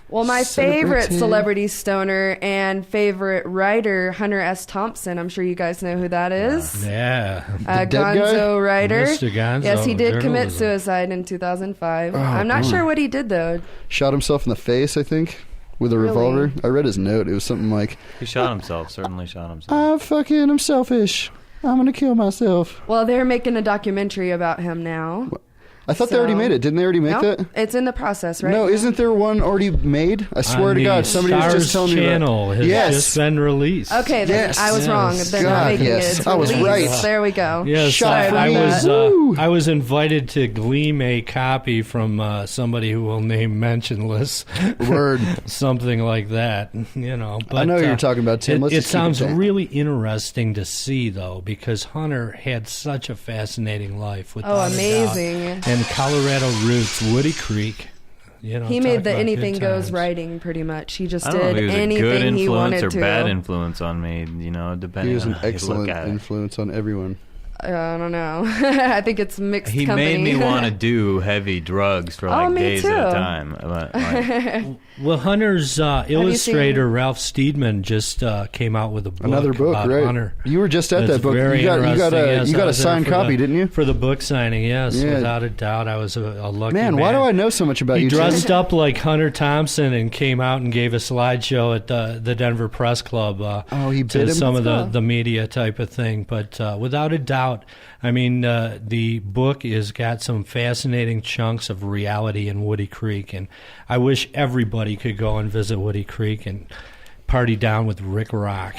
Well, my favorite Celebrity. celebrity stoner and favorite writer, Hunter S. Thompson. I'm sure you guys know who that is. Yeah. dead guy? Gonzo writer. Mr. Gonzo, Yes, he did commit journalism. suicide in 2005. I'm not sure what he did though. Shot himself in the face, I think, with a Really? revolver. I read his note. It was something like, He shot himself. Certainly shot himself. I'm selfish. I'm going to kill myself. Well, they're making a documentary about him now. I thought they already So- made it. Didn't they already make Nope, that? it's in the process, right? No, now. isn't there one already made? I swear On to the God, somebody was just Stars telling me channel about. has Yes. just been released. Okay, then Yes. I was wrong. Yes. They're God, not making yes. it. It's I was released. right. There we go. Yes, Shot I, for I me. was. Woo. I was invited to glean a copy from somebody who will name mentionless. Word. Something like that, you know. But, I know what you're talking about, Tim. Let's It just keep it sounds down. really interesting to see, though, because Hunter had such a fascinating life. Oh, without a doubt. amazing. And Colorado roots, Woody Creek. You know, He talk made the about anything good goes times. writing pretty much. He just I don't know if did he was a good anything he influence wanted or to. bad influence on me, you know, depending He was on an how you excellent look at it. influence on everyone. I don't know. I think it's mixed He company. made me want to do heavy drugs for like me days at a too. time. Like, Well, Hunter's illustrator Ralph Steedman just came out with a book. Another book, about right? Hunter. You were just at That's that book. very You got interesting. Yes, you I got a was there signed for copy, the- didn't you? For the book signing, yes, Yeah. without a doubt. I was a lucky Man, why do I know so much about He you? Tim? dressed up like Hunter Thompson and came out and gave a slideshow at the Denver Press Club. He to bit him? some of That's cool. the media type of thing. But without a doubt, I mean, the book has got some fascinating chunks of reality in Woody Creek, and I wish everybody could go and visit Woody Creek and party down with Rick Rock.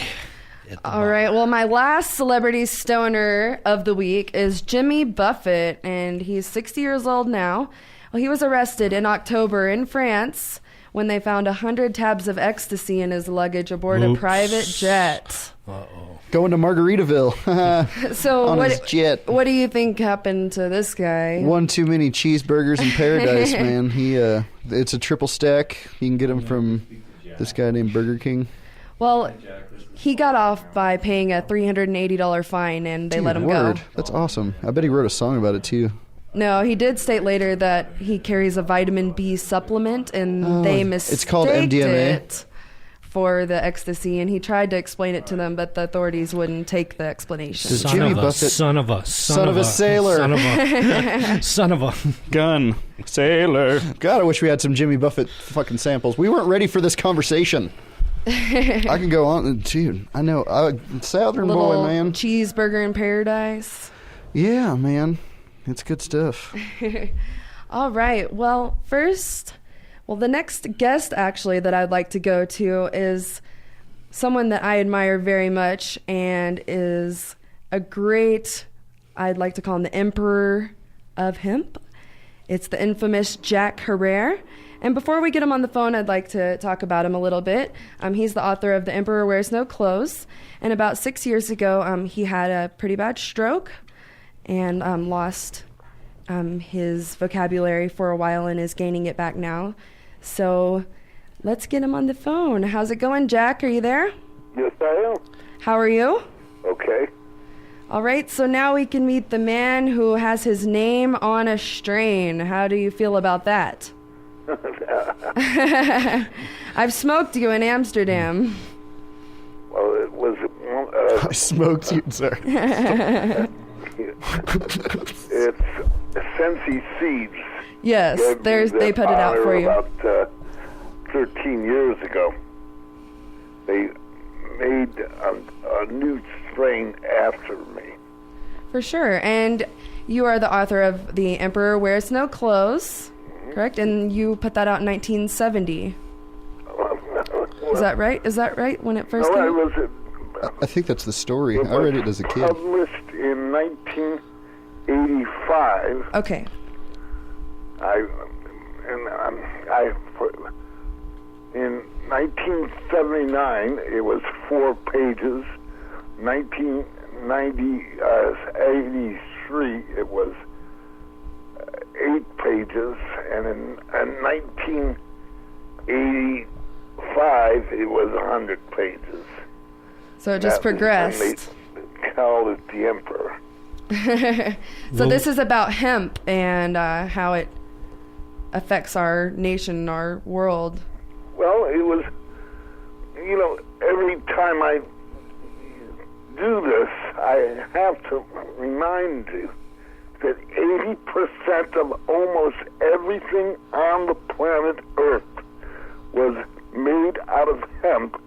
All right. Well, my last celebrity stoner of the week is Jimmy Buffett, and he's 60 years old now. Well, he was arrested in October in France when they found 100 tabs of ecstasy in his luggage aboard a Oops. private jet. Going to Margaritaville. So On what? his jet. What do you think happened to this guy? One too many cheeseburgers in paradise, man. It's a triple stack. You can get them from this guy named Burger King. Well, he got off by paying a $380 fine, and they let him Word. go. That's awesome. I bet he wrote a song about it too. No, he did state later that he carries a vitamin B supplement, and they mistaked it's called MDMA? it for the ecstasy, and he tried to explain it to them, but the authorities wouldn't take the explanation. Does Son Jimmy of a, Buffett- son of a, Son of a sailor. son of a, son of a. Gun. Sailor. God, I wish we had some Jimmy Buffett fucking samples. We weren't ready for this conversation. I can go on. Dude, I know. Southern Little boy, man. cheeseburger in paradise. Yeah, man. It's good stuff. All right. Well, the next guest actually that I'd like to go to is someone that I admire very much and is a great, I'd like to call him the emperor of hemp. It's the infamous Jack Herrera. And before we get him on the phone, I'd like to talk about him a little bit. He's the author of The Emperor Wears No Clothes. And about 6 years ago, he had a pretty bad stroke and lost his vocabulary for a while and is gaining it back now. So let's get him on the phone. How's it going, Jack? Are you there? Yes, I am. How are you? Okay. All right, so now we can meet the man who has his name on a strain. How do you feel about that? I've smoked you in Amsterdam. Well, it was... I smoked you, sir. It's Sensi Seeds. Yes, they put it out for you. About 13 years ago. They made a new strain after me. For sure. And you are the author of The Emperor Wears No Clothes, correct? And you put that out in 1970. Is that right? Is that right, when it first came out? I think that's the story. I read it as a kid. Published in 1985. Okay. In 1979, it was 4 pages. 1983, it was 8 pages, and in 1985, it was 100 pages. So it just progressed. And they called it The Emperor. So this is about hemp and how it affects our nation, our world. Well, it was, every time I do this, I have to remind you that 80% of almost everything on the planet Earth was made out of hemp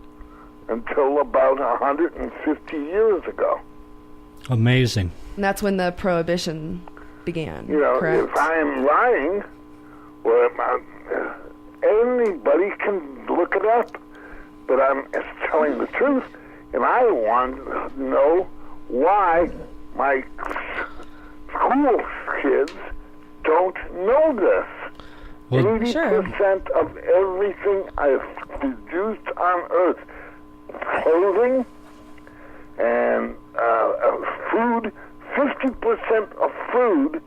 until about 150 years ago. Amazing. And that's when the prohibition began, correct? If I'm lying, well, anybody can look it up, but I'm telling the truth, and I want to know why my school kids don't know this. Well, 80% of everything I've produced on Earth, clothing and food, 50% of food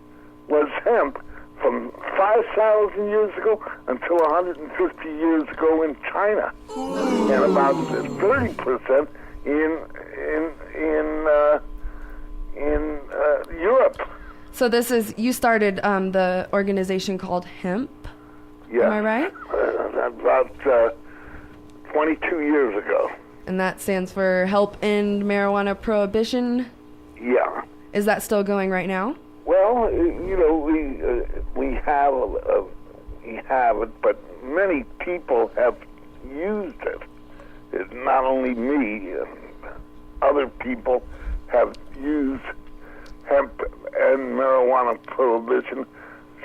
was hemp from 5,000 years ago until 150 years ago in China, and about 30% in Europe. So this is, you started the organization called Hemp, Yeah. am I right? About 22 years ago. And that stands for Help End Marijuana Prohibition. Yeah. Is that still going right now? Well, we have it, but many people have used it. It's not only me. Other people have used hemp and marijuana prohibition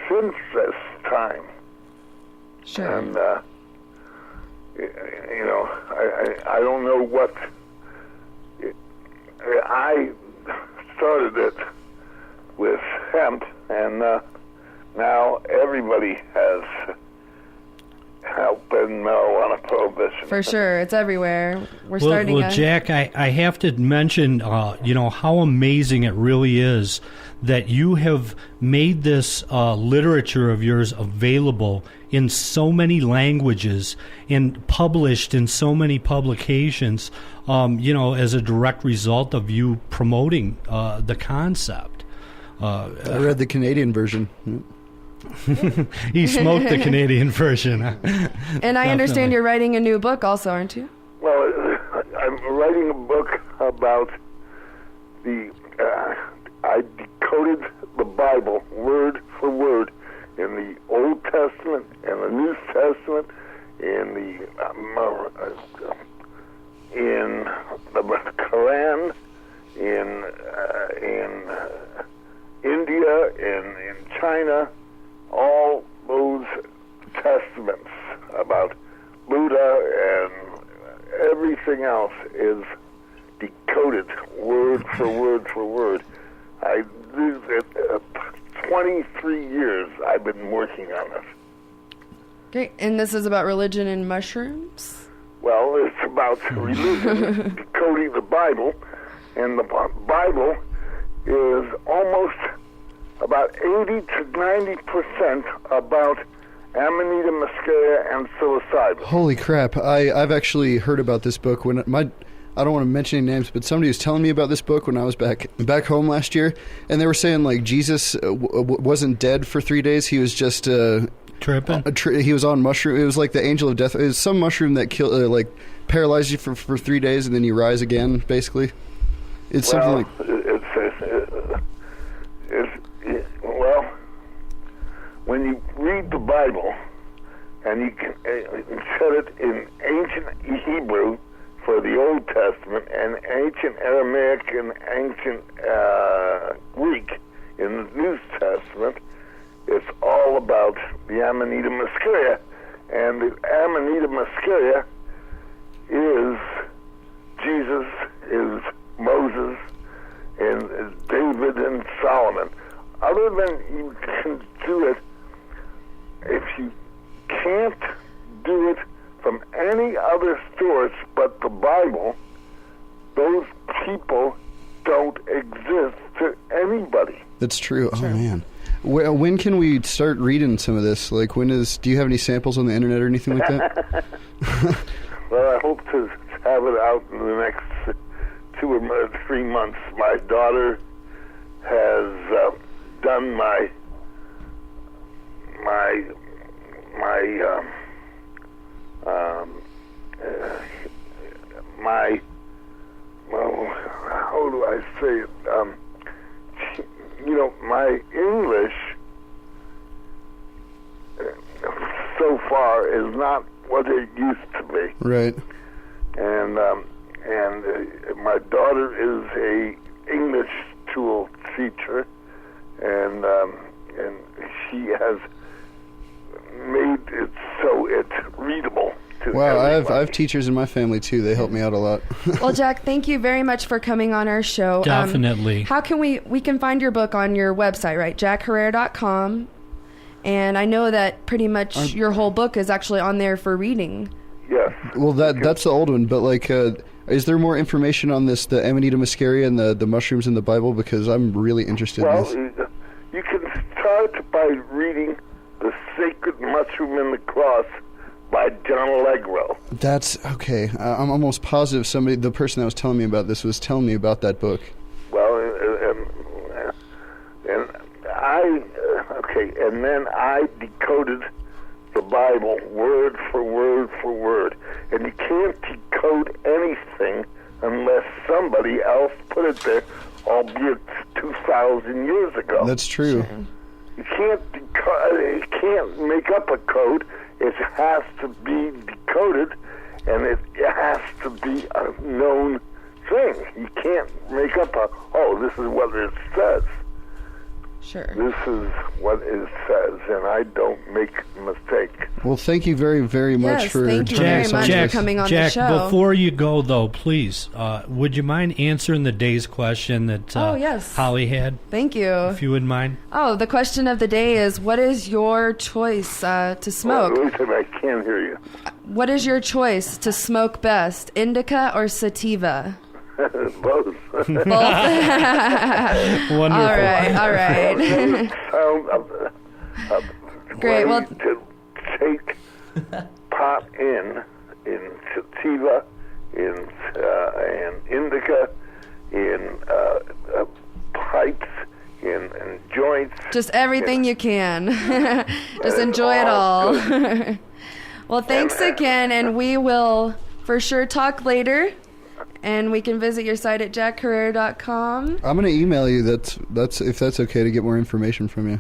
since this time. Sure. And I don't know what. I started it with hemp, and now everybody has help in marijuana prohibition. For sure, it's everywhere. We're starting. Well, Jack, I have to mention, how amazing it really is that you have made this literature of yours available in so many languages and published in so many publications. As a direct result of you promoting the concept. I read the Canadian version. He smoked the Canadian version. And I understand you're writing a new book also, aren't you? Well, I'm writing a book about I decoded the Bible word for word in the Old Testament and the New Testament, in the Quran, in India, in China, all those testaments about Buddha and everything else is decoded word for word for word. I did it 23 years I've been working on this. Great. And this is about religion and mushrooms? Well, it's about religion, decoding the Bible, and the Bible is almost about 80 to 90% about Amanita muscaria and psilocybin. Holy crap! I've actually heard about this book when I don't want to mention any names, but somebody was telling me about this book when I was back home last year, and they were saying like Jesus wasn't dead for 3 days; he was just tripping. He was on mushroom. It was like the angel of death. It was some mushroom that like paralyzed you for 3 days, and then you rise again. Basically, it's something like. Well, when you read the Bible and you can set it in ancient Hebrew for the Old Testament and ancient Aramaic and ancient Greek in the New Testament, it's all about the Amanita muscaria. And the Amanita muscaria is Jesus, is Moses, and is David and Solomon. Other than you can do it, if you can't do it from any other source but the Bible, those people don't exist to anybody. That's true. Oh man, when can we start reading some of this? Like, do you have any samples on the internet or anything like that? Well, I hope to have it out in the next 2 or 3 months. My daughter has done my well, how do I say it? My English so far is not what it used to be. Right. And my daughter is a English tool teacher, and she has made it so it's readable to Wow, I everybody. have teachers in my family too. They help me out a lot. Well, Jack, thank you very much for coming on our show. Definitely. How can we can find your book on your website, right? jackherrera.com. And I know that pretty much your whole book is actually on there for reading. Yes. Well, that's the old one, but like, is there more information on this, the Amanita muscaria and the mushrooms in the Bible? Because I'm really interested in this. You can start by reading The Sacred Mushroom and the Cross by John Allegro. That's okay. I'm almost positive the person that was telling me about this was telling me about that book. Well, and then I decoded the Bible word for word for word. And you can't decode anything unless somebody else put it there, albeit 2,000 years ago. That's true. You can't make up a code. It has to be decoded, and it has to be a known thing. You can't make up this is what it says. Sure. This is what it says, and I don't make a mistake. Well, thank you very, very much for thank you very much for coming on the show. Jack, before you go, though, please, would you mind answering the day's question that yes. Holly had? Thank you. If you wouldn't mind. Oh, the question of the day is, what is your choice to smoke? Listen, I can't hear you. What is your choice to smoke best, indica or sativa? Both. Wonderful. All right. Great. Well, to take pot in sativa, in indica, in pipes, in joints. just everything you can. Just enjoy it all. Well, thanks again, and we will for sure talk later. And we can visit your site at jackherrera.com. I'm going to email you. That's if that's okay to get more information from you.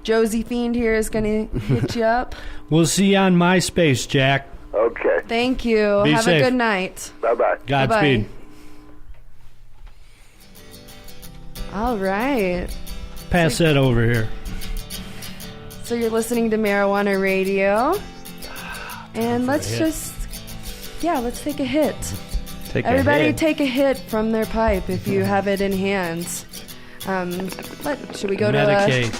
Josie Fiend here is going to hit you up. We'll see you on MySpace, Jack. Okay. Thank you. Be Have safe. a good night. Bye-bye. Godspeed. Bye-bye. All right. Pass that over here. So you're listening to Marijuana Radio. And let's take a hit. Everybody take a hit from their pipe if you have it in hands. Should we go to Medicate.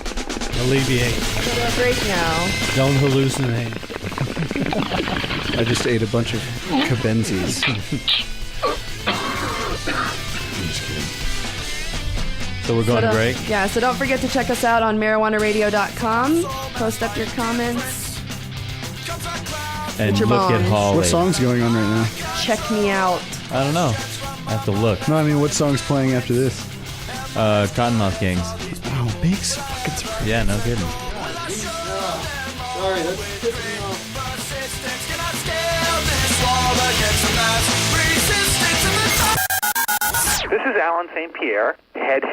Alleviate. go to a break now? Don't hallucinate. I just ate a bunch of cabenzis. So we're going to don't- break? Yeah, so don't forget to check us out on marijuanaradio.com. Post up your comments. And your look at moms. Holly. What song's going on right now? Check me out. I don't know. I have to look. No, I mean, what song's playing after this? Cottonmouth Kings. Oh, big fucking surprise. Yeah, no kidding. Sorry, that's pissing me off. This is Alan St. Pierre, head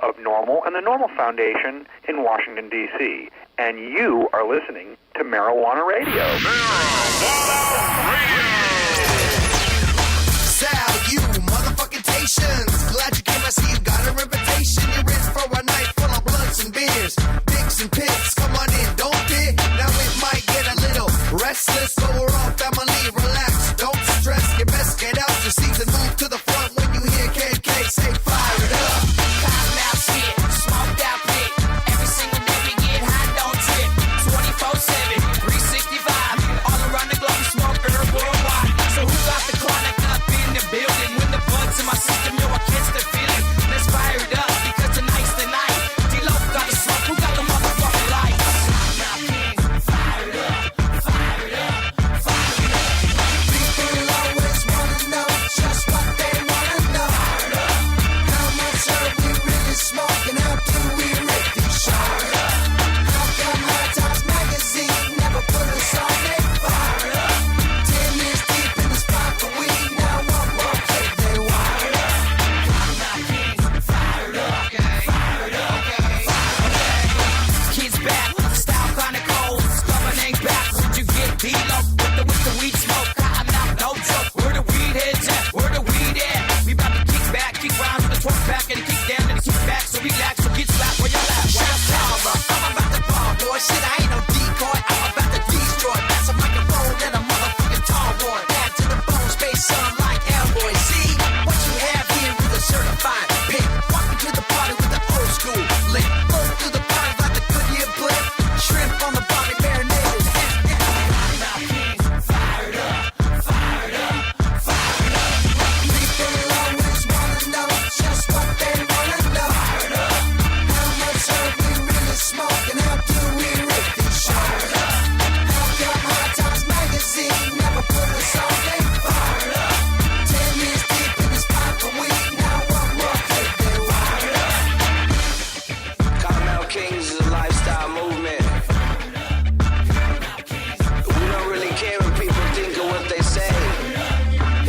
of Normal and the Normal Foundation in Washington, D.C., and you are listening to Marijuana Radio. Sal, you motherfucking tations. Glad you came, I see you got a reputation. You're in for a night full of blunts and beers. Dicks and pits, come on in, don't be. Now it might get a little restless, but we're all family, relax. Don't stress, you best get out your seats and move to the front when you hear KK say fire it up. Cotton out shit, smoked out pit. Every single day we get high, don't trip. 24/7, 365. All around the globe we smoke herb worldwide. So who got the chronic up in the building? When the blood's in my system, yo, I catch the feeling. Let's fire it up because tonight's the night. D-Lo got the smoke, who got the motherfucking lights? Fire it up, fire it up, fire it up. People always wanna know just what they wanna know. How much herb we really smoke and how do we rate these shots? How come High Times Magazine never put us on their fire up? 10 years deep in the spot for weed, now one more click they wire up. Fire it up, fire it up, kids back, style kinda cold, stubborn ain't back. Would you get D-Lo with the weed smoke? I'm not no joke. Where the weed heads at? Where the weed at? We bout to kick back, kick round with the twerk back and kick down and kick back. So relax, so get slapped where y'all at. Shout out, I'm about to ball, boy. Shit, I ain't no decoy. I'm about to destroy. Pass a microphone and a motherfucking tall boy. Back to the bone, space son like L-boy. See what you have here is a certified pick. Walking to the party with the old school lit. Roll through the party like the Goodyear blimp. Shrimp on the body, marinated. Fire it up, fire it up, fire it up. People always wanna know just what they wanna know. How much herb we really smoke and how do we rate these shots? How come High Times Magazine never put us on their fire up? 10 years deep in the spot for weed, now one more click they wire up. Cannibrex Kings is a lifestyle movement. We don't really care if people think of what they say.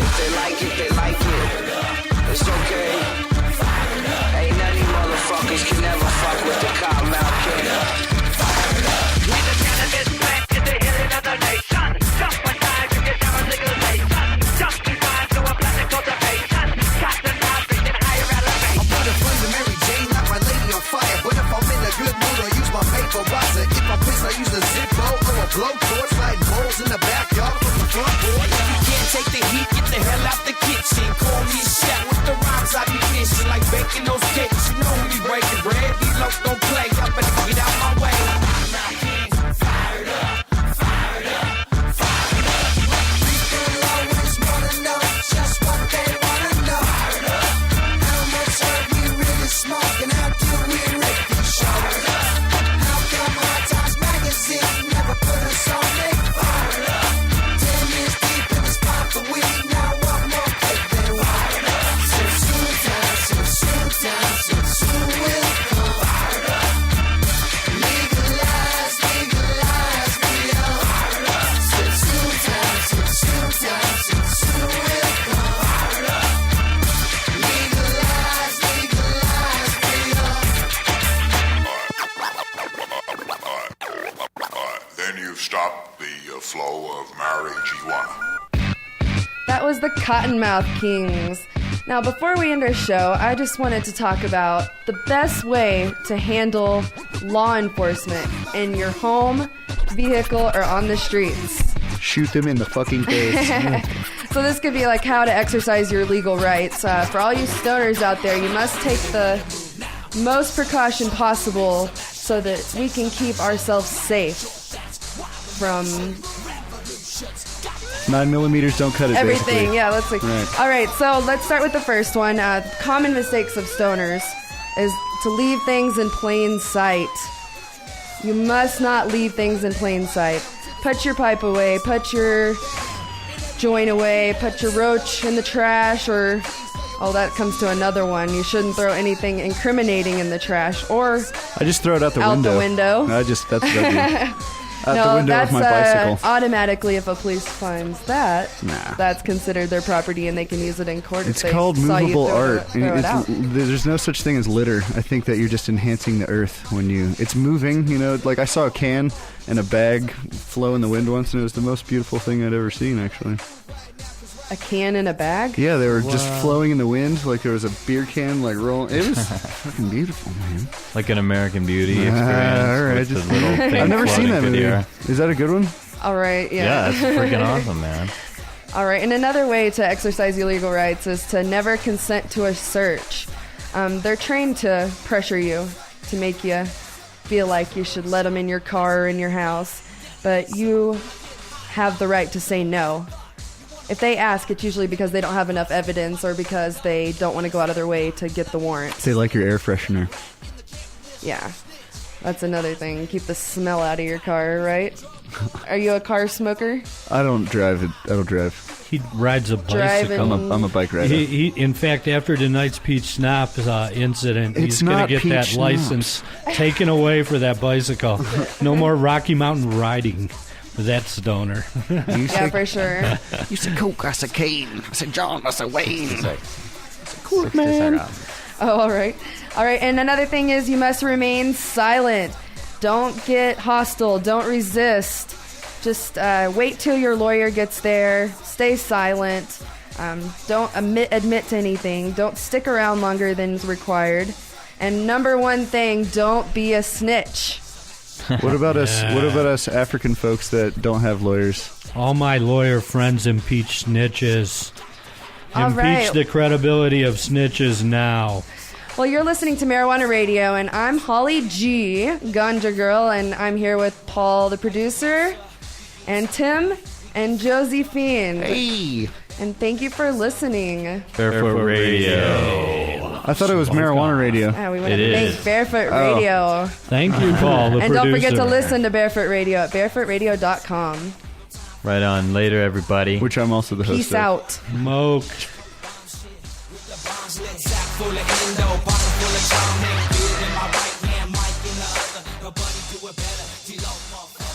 If they like it, they like it. It's okay. Ain't none of you motherfuckers can never fuck with the Cannibrex King. We the cannabis plant is the healing of the nation. Jump aside to get down on legalization. Jump inside to a planet cultivation. Got the knob, bringing higher elevation. I'm putting flames in Mary Jane, like my lady on fire. But if I'm in a good mood, I use my vaporizer. If I'm pissed, I use a Zippo or a blowtorch. Lighting bowls in the backyard from the front porch. If you can't take the heat, get the hell out the kitchen. Call me a chef with the rhymes I be missing. Like baking those cakes, you know we breaking bread. These locs don't play, y'all better get out my way. Fire it up, fire it up, fire it up. People always wanna know just what they wanna know. How much herb we really smoke and how do we rate these shots? How come High Times Magazine never put us on their fire up? 10 years deep in the spot for weed, now one more click they wire up. Soon time, soon will come. Fire up. Legalize, legalize, we are. Fire up. Soon time, soon will come. Fire up. Legalize, legalize, we are. Then you've stopped the flow of marijuana. That was the Cottonmouth Kings. Now, before we end our show, I just wanted to talk about the best way to handle law enforcement in your home, vehicle, or on the streets. Shoot them in the fucking face. So this could be like how to exercise your legal rights. For all you stoners out there, you must take the most precaution possible so that we can keep ourselves safe from 9mm don't cut it. everything. Basically. Yeah, let's. Right. All right, so let's start with the first one. Common mistakes of stoners is to leave things in plain sight. You must not leave things in plain sight. Put your pipe away. Put your joint away. Put your roach in the trash, or that comes to another one. You shouldn't throw anything incriminating in the trash, or I just throw it out the window. the window. That's what I do. Out No, the window that's of my bicycle. automatically, if a police finds that, Nah. that's considered their property and they can use it in court. It's if they called saw you movable throw art. it out. There's no such thing as litter. I think that you're just enhancing the earth when it's moving. Like I saw a can and a bag flow in the wind once, and it was the most beautiful thing I'd ever seen, actually. A can in a bag? Yeah, they were just flowing in the wind, like there was a beer can like rolling. It was fucking beautiful, man. Like an American Beauty experience. All right, with the little thing I've never seen floating that through the movie. air. Is that a good one? All right, yeah. Yeah, it's freaking awesome, man. All right, and another way to exercise your legal rights is to never consent to a search. They're trained to pressure you, to make you feel like you should let them in your car or in your house, but you have the right to say no. If they ask, it's usually because they don't have enough evidence or because they don't want to go out of their way to get the warrant. They like your air freshener. Yeah, that's another thing. Keep the smell out of your car, right? Are you a car smoker? I don't drive. I don't drive. He rides a bicycle. I'm a bike rider. He, in fact, after tonight's Peach Snap incident, he's going to get Peach that Schnapps. license taken away for that bicycle. No more Rocky Mountain riding. That stoner. Yeah, for sure. You said Coke, I said Kane, I said John, I said Wayne. Cool, man. Oh, all right. All right, and another thing is you must remain silent. Don't get hostile. Don't resist. Just wait till your lawyer gets there. Stay silent. Don't admit to anything. Don't stick around longer than is required. And number one thing, don't be a snitch. What about us? What about us African folks that don't have lawyers? All my lawyer friends impeach snitches. All Impeach right. the credibility of snitches now. Well, you're listening to Marijuana Radio, and I'm Holly G, Ganja Girl, and I'm here with Paul, the producer, and Tim and Josephine. Hey. And thank you for listening. Barefoot Radio. I thought it was marijuana radio. We want It to is. thank Barefoot Radio. Thank you, Paul, the And producer. don't forget to listen to Barefoot Radio at barefootradio.com. Right on. Later, everybody. Which I'm also the host Peace of. out. Smoked. Full of endo, bottle full of charming. Beer in my right hand, mic in the other. Nobody do it better. T-Lo, motherfucker.